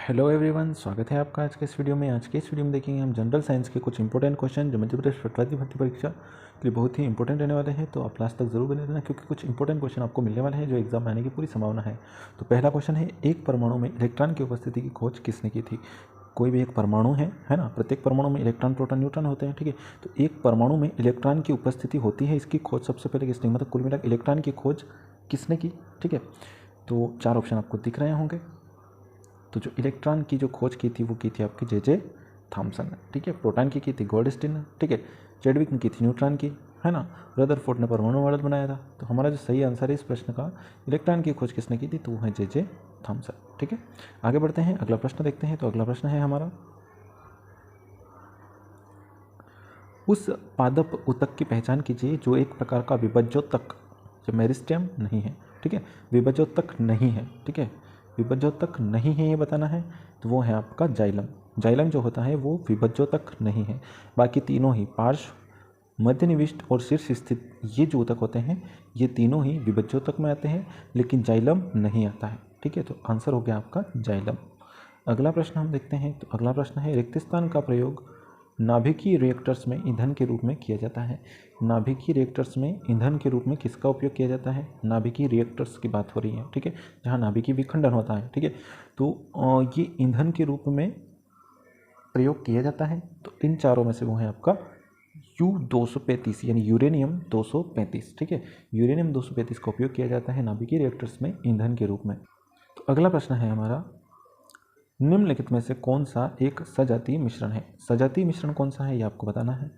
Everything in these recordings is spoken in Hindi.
हेलो एवरीवन, स्वागत है आपका आज के इस वीडियो में। आज के इस वीडियो में देखेंगे हम जनरल साइंस के कुछ इंपॉर्टेंट क्वेश्चन जो मध्य प्रदेश प्रतिभर्ती भर्ती परीक्षा के लिए बहुत ही इंपॉर्टेंट रहने वाले हैं। तो आप लास्ट तक जरूर बने रहना, क्योंकि कुछ इंपॉर्टेंट क्वेश्चन आपको मिलने वाले हैं जो एग्जाम में आने की पूरी संभावना है। तो पहला क्वेश्चन है, एक परमाणु में इलेक्ट्रॉन की उपस्थिति की खोज किसने की थी। कोई भी एक परमाणु है ना, प्रत्येक परमाणु में इलेक्ट्रॉन प्रोटॉन न्यूट्रॉन होते हैं, ठीक है। तो एक परमाणु में इलेक्ट्रॉन की उपस्थिति होती है, इसकी खोज सबसे पहले किसने, मतलब कुल मिलाकर इलेक्ट्रॉन की खोज किसने की, ठीक है। तो चार ऑप्शन आपको दिख रहे होंगे। तो जो इलेक्ट्रॉन की जो खोज की थी वो की थी आपकी जे थॉमसन ने, ठीक है। प्रोटॉन की थी गोल्डस्टीन ने, ठीक है। चैडविक ने की थी न्यूट्रॉन की, है ना। रदरफोर्ड ने परमाणु मॉडल बनाया था। तो हमारा जो सही आंसर है इस प्रश्न का, इलेक्ट्रॉन की खोज किसने की थी, तो वो है जे थॉमसन, ठीक है। आगे बढ़ते हैं, अगला प्रश्न देखते हैं। तो अगला प्रश्न है हमारा, उस पादप ऊतक की पहचान कीजिए जो एक प्रकार का विभज्योतक, जो मेरिस्टेम नहीं है, ठीक है, विभज्योतक नहीं है, ठीक है, विभज्योतक नहीं है ये बताना है। तो वो है आपका जाइलम। जाइलम जो होता है वो विभज्योतक नहीं है। बाकी तीनों ही पार्श्व, मध्यनिविष्ट और शीर्ष स्थित ये जो ऊतक होते हैं ये तीनों ही विभज्योतक में आते हैं, लेकिन जाइलम नहीं आता है, ठीक है। तो आंसर हो गया आपका जाइलम। अगला प्रश्न हम देखते हैं। तो अगला प्रश्न है, रिक्त स्थान का प्रयोग नाभिकीय रिएक्टर्स में ईंधन के रूप में किया जाता है। नाभिकीय रिएक्टर्स में ईंधन के रूप में किसका उपयोग किया जाता है। नाभिकीय रिएक्टर्स की बात हो रही है, ठीक है, जहाँ नाभिकीय विखंडन होता है, ठीक है। तो ये ईंधन के रूप में प्रयोग किया जाता है। तो इन चारों में से वो है आपका U-235 यानी यूरेनियम 235, ठीक है। यूरेनियम 235 का उपयोग किया जाता है नाभिकीय रिएक्टर्स में ईंधन के रूप में। तो अगला प्रश्न है हमारा, निम्नलिखित में से कौन सा एक सजातीय मिश्रण है। सजातीय मिश्रण कौन सा है ये आपको बताना है।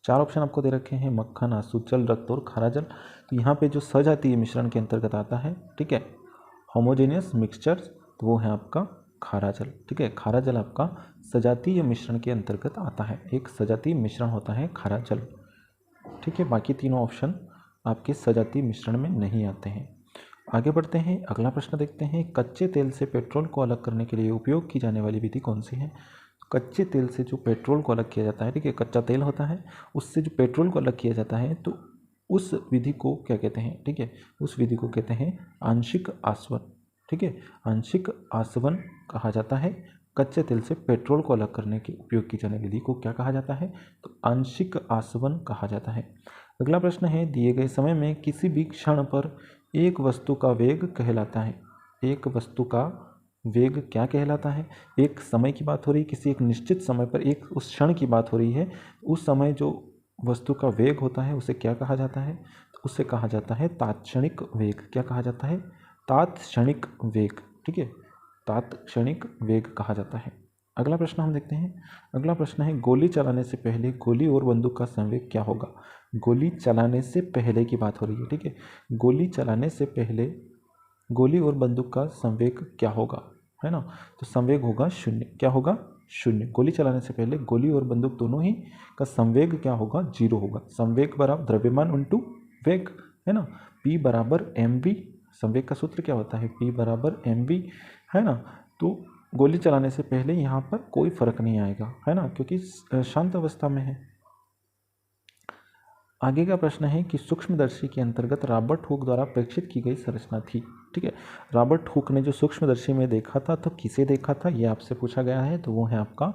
चार ऑप्शन आपको दे रखे हैं, मक्खन, आंसू जल, रक्त और खारा जल। तो यहाँ पे जो सजातीय मिश्रण के अंतर्गत आता है, ठीक है, होमोजेनियस मिक्सचर, तो वो है आपका खारा जल, ठीक है। खारा जल आपका सजातीय मिश्रण के अंतर्गत आता है, एक सजातीय मिश्रण होता है खारा जल, ठीक है। बाकी तीनों ऑप्शन आपके सजातीय मिश्रण में नहीं आते हैं। आगे बढ़ते हैं, अगला प्रश्न देखते हैं, कच्चे तेल से पेट्रोल को अलग करने के लिए उपयोग की जाने वाली विधि कौन सी है। कच्चे तेल से जो पेट्रोल को अलग किया जाता है, ठीक है, कच्चा तेल होता है, उससे जो पेट्रोल को अलग किया जाता है, तो उस विधि को क्या कहते हैं, ठीक है, उस विधि को कहते हैं आंशिक आसवन, ठीक है। आंशिक आसवन कहा जाता है। कच्चे तेल से पेट्रोल को अलग करने के उपयोग की जाने विधि को क्या कहा जाता है, तो आंशिक आसवन कहा जाता है। अगला प्रश्न है, दिए गए समय में किसी भी क्षण पर एक वस्तु का वेग कहलाता है। एक वस्तु का वेग क्या कहलाता है। एक समय की बात हो रही है, किसी एक निश्चित समय पर एक उस क्षण की बात हो रही है, उस समय जो वस्तु का वेग होता है उसे क्या कहा जाता है, तो उसे कहा जाता है तात्क्षणिक वेग। क्या कहा जाता है, तात्क्षणिक वेग, ठीक है, तात्क्षणिक वेग कहा जाता है। अगला प्रश्न हम देखते हैं। अगला प्रश्न है, गोली चलाने से पहले गोली और बंदूक का संवेग क्या होगा। गोली चलाने से पहले की बात हो रही है, ठीक है। गोली चलाने से पहले गोली और बंदूक का संवेग क्या होगा, है ना। तो संवेग होगा शून्य। क्या होगा, शून्य। गोली चलाने से पहले गोली और बंदूक दोनों ही का संवेग क्या होगा, जीरो होगा। संवेग बराबर द्रव्यमान इंटू वेग, है ना। P बराबर mv, संवेग का सूत्र क्या होता है, P बराबर mv, है ना। तो गोली चलाने से पहले यहाँ पर कोई फर्क नहीं आएगा, है ना, क्योंकि शांत अवस्था में है। आगे का प्रश्न है कि सूक्ष्मदर्शी के अंतर्गत रॉबर्ट हुक द्वारा प्रेक्षित की गई संरचना थी, ठीक है। रॉबर्ट हुक ने जो सूक्ष्मदर्शी में देखा था, तो किसे देखा था ये आपसे पूछा गया है। तो वो है आपका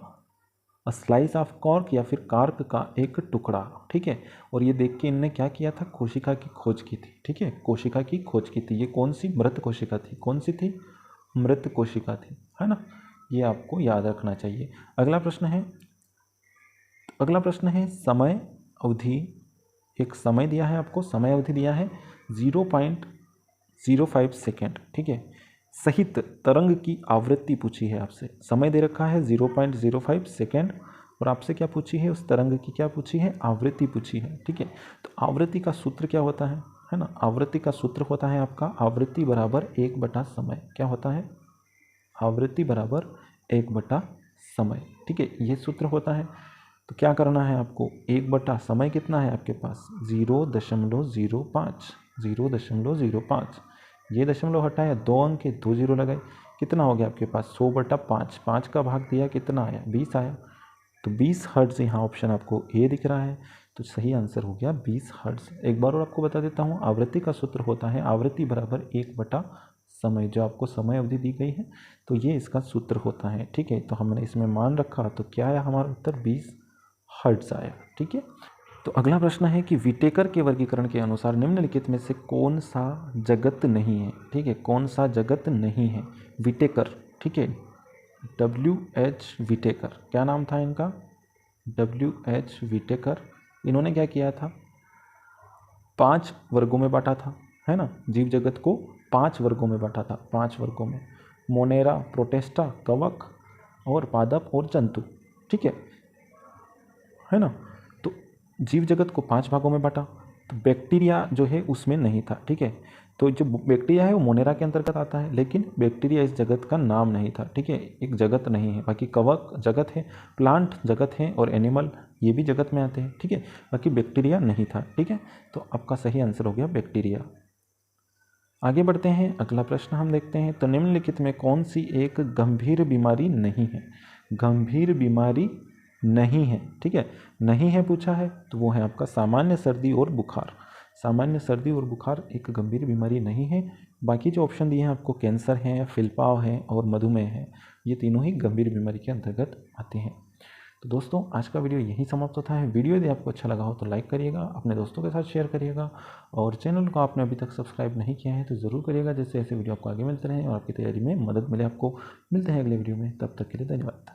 स्लाइस ऑफ कॉर्क या फिर कार्क का एक टुकड़ा, ठीक है। और ये देख के इनने क्या किया था, कोशिका की खोज की थी, ठीक है, कोशिका की खोज की थी। ये कौन सी, मृत कोशिका थी। कौन सी थी, मृत कोशिका थी, है ना। ये आपको याद रखना चाहिए। अगला प्रश्न है, अगला प्रश्न है, समय अवधि, एक समय दिया है आपको, समय अवधि दिया है 0.05 सेकेंड, ठीक है, सहित तरंग की आवृत्ति पूछी है आपसे। समय दे रखा है 0.05 सेकेंड और आपसे क्या पूछी है, उस तरंग की क्या पूछी है, आवृत्ति पूछी है, ठीक है। तो आवृत्ति का सूत्र क्या होता है ना। आवृत्ति का सूत्र होता है आपका आवृत्ति बराबर 1/समय। क्या होता है, आवृत्ति बराबर 1/समय, ठीक है, ये सूत्र होता है। तो क्या करना है आपको, 1/, समय कितना है आपके पास 0.05, 0.05, ये दशमलव हटाया, 2 अंक के 2 0 लगाए, कितना हो गया आपके पास 100/5, 5 का भाग दिया कितना आया, 20 आया। तो 20 हर्ट्ज यहाँ ऑप्शन आपको ए दिख रहा है। तो सही आंसर हो गया 20 हर्ट्ज। एक बार और आपको बता देता हूँ, आवृत्ति का सूत्र होता है आवृत्ति बराबर 1/समय, समय, जो आपको समय अवधि दी गई है तो ये इसका सूत्र होता है। ठीक है, तो हमने इसमें मान रखा तो क्या आया हमारा उत्तर 20 हर्ट्ज आया। ठीक है, तो अगला प्रश्न है कि विटेकर के वर्गीकरण के अनुसार निम्नलिखित में से कौन सा जगत नहीं है। ठीक है, कौन सा जगत नहीं है। विटेकर, ठीक है, WH विटेकर, क्या नाम था इनका, WH विटेकर। इन्होंने क्या किया था, 5 वर्गों में बांटा था, है ना, जीव जगत को 5 वर्गों में बांटा था, 5 वर्गों में, मोनेरा, प्रोटेस्टा, कवक और पादप और जंतु। ठीक है ना। तो जीव जगत को 5 भागों में बांटा, तो बैक्टीरिया जो है उसमें नहीं था। ठीक है, तो जो बैक्टीरिया है वो मोनेरा के अंतर्गत आता है, लेकिन बैक्टीरिया इस जगत का नाम नहीं था। ठीक है, एक जगत नहीं है। बाकी कवक जगत है, प्लांट जगत है और एनिमल ये भी जगत में आते हैं। ठीक है, बाकी बैक्टीरिया नहीं था। ठीक है, तो आपका सही आंसर हो गया बैक्टीरिया। आगे बढ़ते हैं, अगला प्रश्न हम देखते हैं। तो निम्नलिखित में कौन सी एक गंभीर बीमारी नहीं है। गंभीर बीमारी नहीं है, ठीक है, नहीं है पूछा है, तो वो है आपका सामान्य सर्दी और बुखार। सामान्य सर्दी और बुखार एक गंभीर बीमारी नहीं है। बाकी जो ऑप्शन दिए हैं आपको, कैंसर है, फिलपाव है और मधुमेह है, ये तीनों ही गंभीर बीमारी के अंतर्गत आते हैं। तो दोस्तों आज का वीडियो यही समाप्त होता है। वीडियो यदि आपको अच्छा लगा हो तो लाइक करिएगा, अपने दोस्तों के साथ शेयर करिएगा और चैनल को आपने अभी तक सब्सक्राइब नहीं किया है तो ज़रूर करिएगा, जिससे ऐसे वीडियो आपको आगे मिलते रहें और आपकी तैयारी में मदद मिले आपको। मिलते हैं अगले वीडियो में, तब तक के लिए धन्यवाद।